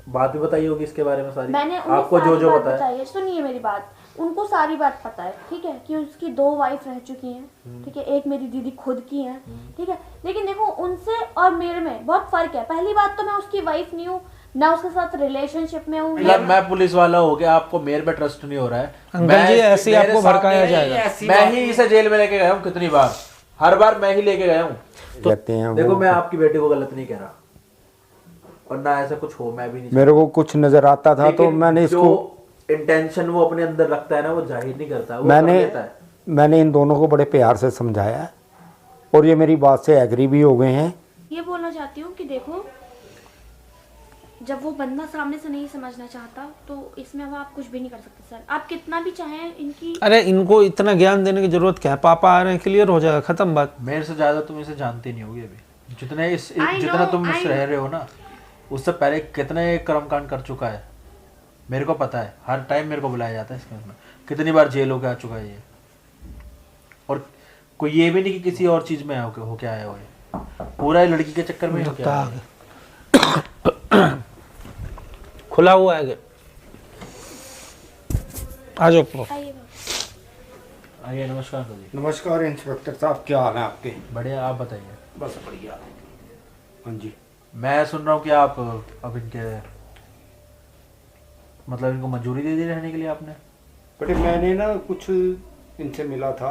बात भी बताई होगी इसके बारे में सारी, मैंने आपको जो जो पता है। सुनिए मेरी बात, उनको सारी बात पता है, ठीक है, कि उसकी 2 वाइफ रह चुकी हैं, ठीक है, एक मेरी दीदी खुद की है, ठीक है, लेकिन देखो उनसे और मेरे में बहुत फर्क है। पहली बात तो मैं उसकी वाइफ नहीं हूँ, ना उसके साथ रिलेशनशिप में हूँ। मैं पुलिस वाला हो गया, आपको मेरे पे ट्रस्ट नहीं हो रहा है। अंकल जी ऐसे आपको भड़काया जाएगा। मैं ही इसे जेल में लेके गया हूँ कितनी बार, हर बार मैं ही लेके गया हूँ। तो कहते हैं देखो मैं आपकी बेटी को गलत नहीं कह रहा, और ना ऐसा कुछ हो, मैं भी नहीं, मेरे को कुछ नजर आता था तो मैंने इसको, इंटेंशन वो अपने अंदर रखता है ना, वो जाहिर नहीं करता, वो कर देता है। मैंने इन दोनों को बड़े प्यार से समझाया है और ये मेरी बात से एग्री भी हो गए हैं। ये बोलना चाहती हूँ कि देखो, जब वो बंदा सामने से नहीं समझना चाहता तो इसमें अब आप कुछ भी नहीं कर सकते सर, आप कितना भी चाहें इनकी। अरे इनको इतना ज्ञान देने की जरूरत क्या है, पापा आ रहे हैं, क्लियर हो जाएगा, खत्म बात। मेरे से ज्यादा तुम इसे जानती नहीं होगी अभी, जितना तुम इससे रह रहे हो ना, उससे पहले कितने कर्मकांड कर चुका है मेरे को पता है। हर टाइम मेरे को बुलाया जाता है इसमें, कितनी बार जेल होके आ चुका है ये, और कोई ये भी नहीं कि किसी और चीज में होके आया हो, पूरा लड़की के चक्कर में होके आया है। खुला हुआ है, आ जाओ। आइए, नमस्कार जी। नमस्कार इंस्पेक्टर साहब, क्या हाल है आपके? बढ़िया, आप बताइए। बस बढ़िया। हाँ जी। मैं सुन रहा हूँ कि आप अब इनके मतलब इनको मंजूरी दे दी रहने के लिए आपने। बेटे मैंने ना कुछ इनसे मिला था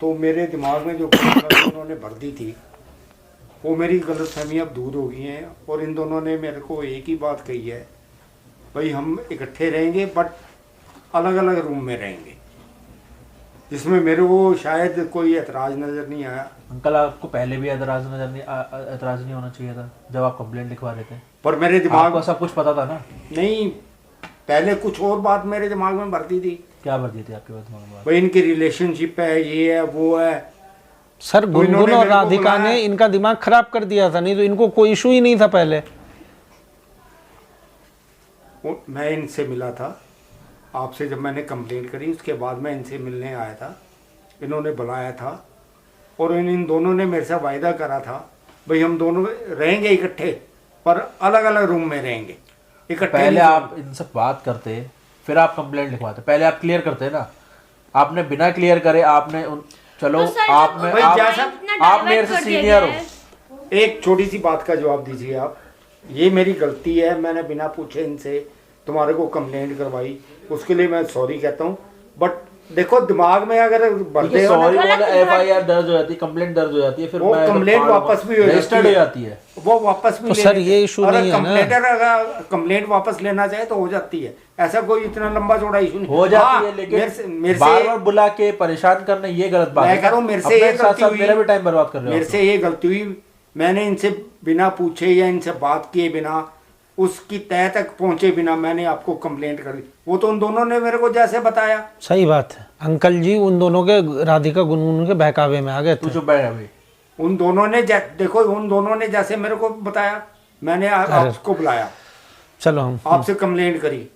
तो मेरे दिमाग में जो बात उन्होंने भर दी थी वो मेरी गलतफहमी अब दूर हो गई हैं, और इन दोनों ने मेरे को एक ही बात कही है, भाई हम इकट्ठे रहेंगे बट अलग अलग रूम में रहेंगे, जिसमें मेरे को शायद कोई एतराज़ नज़र नहीं आया। अंकल आपको पहले भी एतराज़ नहीं होना चाहिए था जब आप कंप्लेंट लिखवा रहे थे, पर मेरे दिमाग को सब कुछ पता था ना। नहीं, पहले कुछ और बात मेरे दिमाग में भरती थी। क्या भरती थी आपके दिमाग में? भाई इनकी रिलेशनशिप है, ये है, वो है। सर गुनगुन और राधिका ने इनका दिमाग खराब कर दिया था, नहीं तो इनको कोई इशू ही नहीं था पहले। मैं इनसे मिला था आपसे, जब मैंने कंप्लेंट करी उसके बाद मैं इनसे मिलने आया था, इन्होंने बुलाया था और इन दोनों ने मेरे से वायदा करा था भाई हम दोनों रहेंगे इकट्ठे पर अलग अलग रूम में रहेंगे इकट्ठे। पहले आप इनसे बात करते, फिर आप कंप्लेंट लिखवाते, पहले आप क्लियर करते ना। आपने बिना क्लियर करे आपने चलो तो आप मेरे से सीनियर हो। एक छोटी सी बात का जवाब दीजिए आप। ये मेरी गलती है, मैंने बिना पूछे इनसे तुम्हारे को कंप्लेंट करवाई, उसके लिए मैं सॉरी कहता हूँ। बट देखो दिमाग में अगर बंदे सॉरी बोले एफआईआर दर्ज हो जाती है, कंप्लेंट दर्ज हो जाती है, फिर वो कंप्लेंट वापस भी हो जाती है, वो वापस भी। तो सर ये इशू नहीं है ना, अगर कंप्लेंट वापस लेना चाहे तो हो जाती है, ऐसा कोई इतना लंबा चौड़ा इशू नहीं हो जाती है। लेकिन मेरे बार बार बुला के परेशान करना ये गलत बात है। मैं कह रहा हूँ मेरे से ये गलती हुई, मेरा भी टाइम बर्बाद कर रहे हो। मेरे से ये गलती हुई, मैंने इनसे बिना पूछे या इनसे बात किए बिना, उसकी तय तक पहुंचे बिना मैंने आपको कंप्लेंट कर दी। वो तो उन दोनों ने मेरे को जैसे बताया। सही बात है अंकल जी, उन दोनों के राधिका गुनगुन के बहकावे में आ गए थे। उन दोनों ने देखो, उन दोनों ने जैसे मेरे को बताया, मैंने आपको बुलाया, चलो हम आपसे कंप्लेंट करी,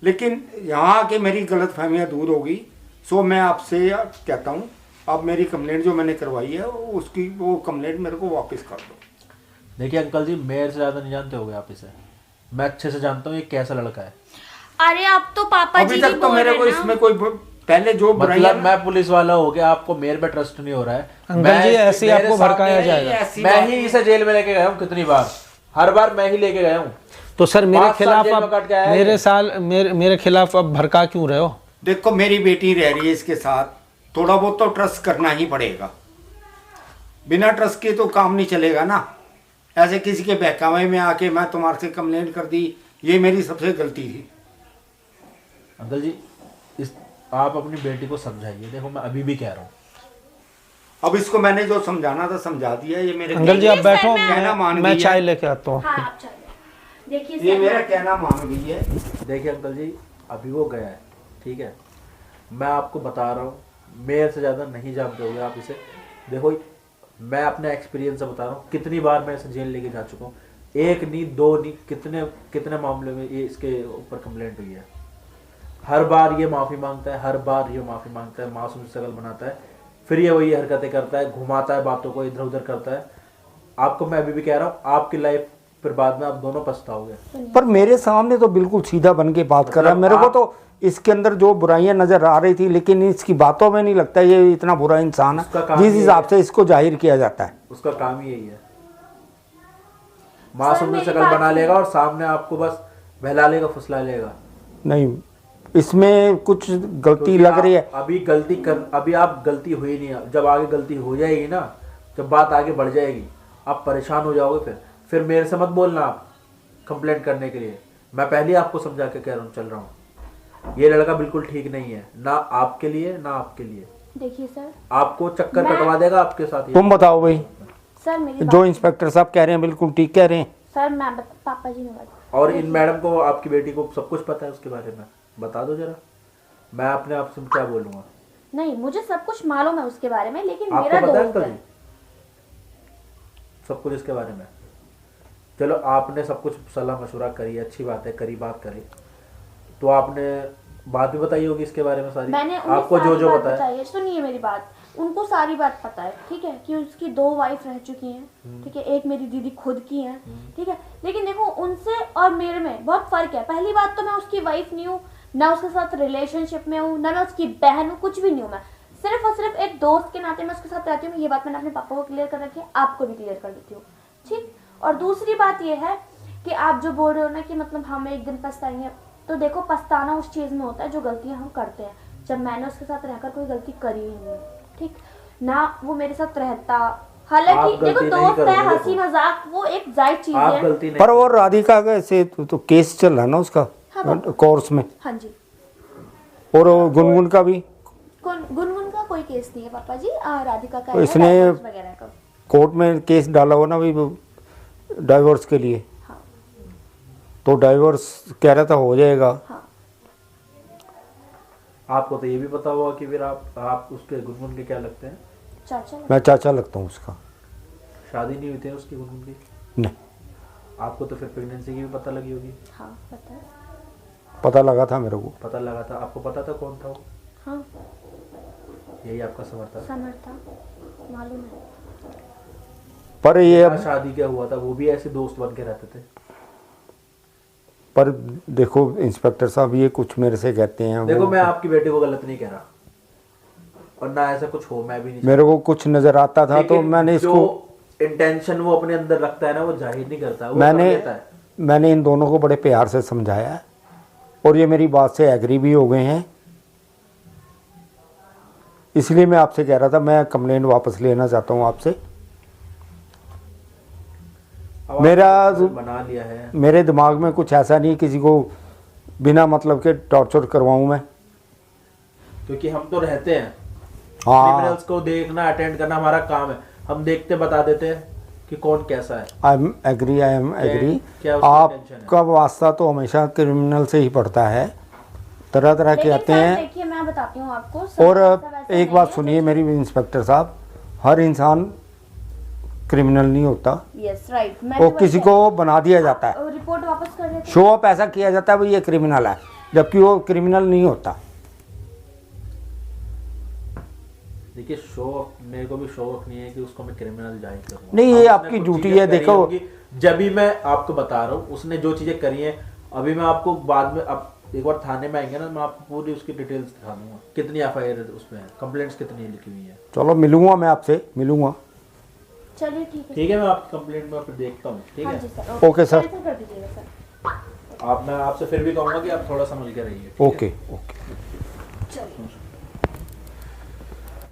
लेकिन यहाँ आके मेरी गलतफहमियां दूर होगी। सो मैं आपसे कहता हूँ आप मेरी कंप्लेंट जो मैंने करवाई है उसकी वो कंप्लेंट मेरे को वापस कर दो। देखिए अंकल जी, मेरे से ज्यादा नहीं जानते होगे आप इसे, मैं अच्छे से जानता हूँ ये कैसा लड़का है। अरे आप तो पापा जी अभी तक तो मेरे को इसमें कोई पहले जो मतलब मैं पुलिस वाला हो गया, आपको मेरे पे ट्रस्ट नहीं हो रहा है। अंकल जी ऐसे आपको भड़काया जाएगा। मैं ही इसे जेल में लेके गया हूँ कितनी बार, हर बार मैं ही लेके गया हूँ। तो सर मेरे खिलाफ आप मेरे खिलाफ अब भड़का क्यों रहे हो? देखो मेरी बेटी रह रही है इसके साथ, थोड़ा बहुत तो ट्रस्ट करना ही पड़ेगा, बिना ट्रस्ट के तो काम नहीं चलेगा ना। ऐसे किसी के बहकावे में आके मैं तुम्हारे से कंप्लेंट कर दी, ये मेरी सबसे गलती थी। अंकल जी आप अपनी बेटी को समझाइए, देखो मैं अभी भी कह रहा हूँ। अब इसको मैंने जो समझाना था समझा दिया। ये मेरे अंकल जी आप बैठो, कहना मान मैं चाय लेके आता हूँ। देखिए ये मेरा कहना मान गई है। देखिए अंकल जी अभी वो गया है, ठीक है, मैं आपको बता रहा हूँ, मेरे से ज़्यादा नहीं जानते होगे आप इसे। देखो मैं अपने एक्सपीरियंस से बता रहा हूँ, कितनी बार मैं इसे जेल लेके जा चुका हूँ, एक नहीं दो नहीं, कितने मामले में ये इसके ऊपर कंप्लेंट हुई है। हर बार ये माफ़ी मांगता है, हर बार ये माफ़ी मांगता है, मासूम शक्ल बनाता है, फिर ये वही हरकतें करता है, घुमाता है बातों को, इधर उधर करता है। आपको मैं अभी भी कह रहा हूँ, आपकी लाइफ फिर बाद में आप दोनों पछताओगे। पर मेरे सामने तो बिल्कुल सीधा बन के बात कर रहा है। मतलब मेरे को तो इसके अंदर जो बुराइयां नजर आ रही थी, लेकिन इसकी बातों में नहीं लगता ये इतना बुरा इंसान उसका है काम जिस ये हिसाब है। से इसको जाहिर किया जाता है। उसका काम ही यही है, मासूम मेरी शक्ल बात बना सुनिए। लेगा और सामने आपको बस बहला लेगा, फुसला लेगा। नहीं, इसमें कुछ गलती क्योंकि लग रही है। अभी आप गलती हुई नहीं है, जब आगे गलती हो जाएगी ना, जब बात आगे बढ़ जाएगी, आप परेशान हो जाओगे। फिर मेरे से मत बोलना आप कंप्लेंट करने के लिए। मैं पहले ही आपको समझा के कह रहा हूँ, चल रहा हूँ, ये लड़का बिल्कुल ठीक नहीं है, ना आपके लिए ना आपके लिए। देखिए सर, आपको चक्कर मैं- कटवा देगा आपके साथ ये। तुम बताओ भाई, सर मेरी जो बात, इंस्पेक्टर साहब कह रहे हैं बिल्कुल ठीक कह रहे हैं। सर मैं पापा जी ने बात, और इन मैडम को, आपकी बेटी को सब कुछ पता है उसके बारे में, बता दो जरा। मैं अपने आप से क्या बोलूँगा? नहीं मुझे सब कुछ मालूम है उसके बारे में, लेकिन आपको मेरा पता है दोस्त कभी है। सब कुछ इसके बारे में? चलो, आपने सब कुछ सलाह मशवरा करी, अच्छी बात है, करी, बात करी, तो आपने बात भी बताई होगी इसके बारे में सारी। मैंने उन्हें आपको सारी जो जो बात पता है। बताई है। सुनिए मेरी बात, उनको सारी बात पता है, ठीक है, कि उसकी 2 वाइफ रह चुकी हैं, ठीक है, एक मेरी दीदी खुद की है, ठीक है, लेकिन देखो उनसे और मेरे में बहुत फर्क है। पहली बात तो मैं उसकी वाइफ नहीं हूँ, ना उसके साथ रिलेशनशिप में हूँ, ना मैं उसकी बहन हूँ, कुछ भी नहीं हूँ। मैं सिर्फ और सिर्फ एक दोस्त के नाते मैं उसके साथ रहती हूँ। ये बात मैंने अपने पापा को क्लियर कर रखी है, आपको भी क्लियर कर देती हूँ, ठीक। और दूसरी बात ये है कि आप जो बोल रहे हो ना कि मतलब हम एक दिन पछताएंगे, तो देखो पछताना उस चीज़ में होता है जो गलतियां हम करते हैं। जब मैंने उसके साथ रहकर कोई गलती करी ही नहीं, ठीक ना, वो मेरे साथ रहता, हालांकि आप देखो गलती नहीं दोस्त है, करोगे, हंसी देखो। मजाक वो एक जायज चीज आप है। गलती नहीं। पर वो राधिका का से तो केस चल रहा है ना उसका, हाँ बाबा। कोर्स में, हाँ जी, और वो गुनगुन का भी गुनगुन का कोई केस नहीं है पापा जी, राधिका का तो है, इसने डाइवोर्स वगैरह का। कोर्ट में केस डाला हो ना भाई डाइवोर्स के लिए, हाँ तो डाइवोर्स कह रहा था हो जाएगा। हाँ, आपको तो ये भी पता होगा कि फिर आप उसके गुनगुन के क्या लगते हैं? चाचा मैं चाचा लगता हूँ उसका। शादी नहीं हुई थी उसकी गुनगुन की? नहीं, आपको तो फिर प्रेगनेंसी की भी पता लगी होगी। हाँ पता है, पता लगा था मेरे को। पता लगा था, आपको पता था कौन था वो? हाँ यही आपका समर था। समर था, मालूम है। पर ये क्या अब शादी क्या हुआ था, वो भी ऐसे दोस्त बन के रहते थे। पर देखो इंस्पेक्टर साहब, ये कुछ मेरे से कहते हैं देखो, वो- मैं आपकी बेटी को गलत नहीं कह रहा, और ना ऐसा कुछ हो, मैं भी नहीं मेरे को कुछ नजर आता था तो लेकिन मैंने जो इसको इंटेंशन वो अपने अंदर रखता है ना, वो जाहिर नहीं करता, वो कर मैंने लेता है। मैंने इन दोनों को बड़े प्यार से समझाया है, और ये मेरी बात से एग्री भी हो गए हैं। इसलिए मैं आपसे कह रहा था, मैं कंप्लेंट वापस लेना चाहता हूँ आपसे। अब मेरा आपने बना लिया है। मेरे दिमाग में कुछ ऐसा नहीं किसी को बिना मतलब के टॉर्चर करवाऊं मैं। क्योंकि हम तो रहते हैं, हाँ, क्रिमिनल्स को देखना, अटेंड करना हमारा काम है। हम देखते बता देते हैं कि कौन कैसा है। I am agree. क्या उसकी intention है? आपका वास्ता तो हमेशा क्रिमिनल से ही पड़ता है, तरह तरह के लेकिन आते सर, हैं। देखिए मैं बताती हूँ आपको, सब और ऐसा वैसा एक नहीं बात है। सुनिए मेरी इंस्पेक्टर साहब, हर इंसान क्रिमिनल नहीं होता, यस राइट, मैं वो किसी को बना दिया जाता है, रिपोर्ट वापस कर देते। शो अप ऐसा किया जाता है भाई ये क्रिमिनल है, जबकि वो क्रिमिनल नहीं होता। देखिए, शो मेरे को भी शौक नहीं है कि उसको मैं क्रिमिनल जाहिर करूँ। नहीं, ये आपकी ड्यूटी है। देखो, जब भी मैं आपको बता रहा हूँ, उसने जो चीजें करी हैं, अभी मैं आपको बाद में, अब एक बार थाने में आएंगे ना, मैं आपको पूरी उसकी डिटेल्स दिखा दूंगा, कितनी एफआईआर उसमें है, कंप्लेंट्स कितनी लिखी हुई है। चलो मिलूंगा, मैं आपसे मिलूंगा। चलिए ठीक है, ठीक है, मैं आपकी कंप्लेंट में फिर देखता हूँ। ठीक हाँ है, जी सर, ओके सर। कैंसिल कर दीजिएगा सर। मैं आपसे फिर भी कहूँगा कि आप थोड़ा समझ के रहिए। ठीक है? Okay okay. चलिए।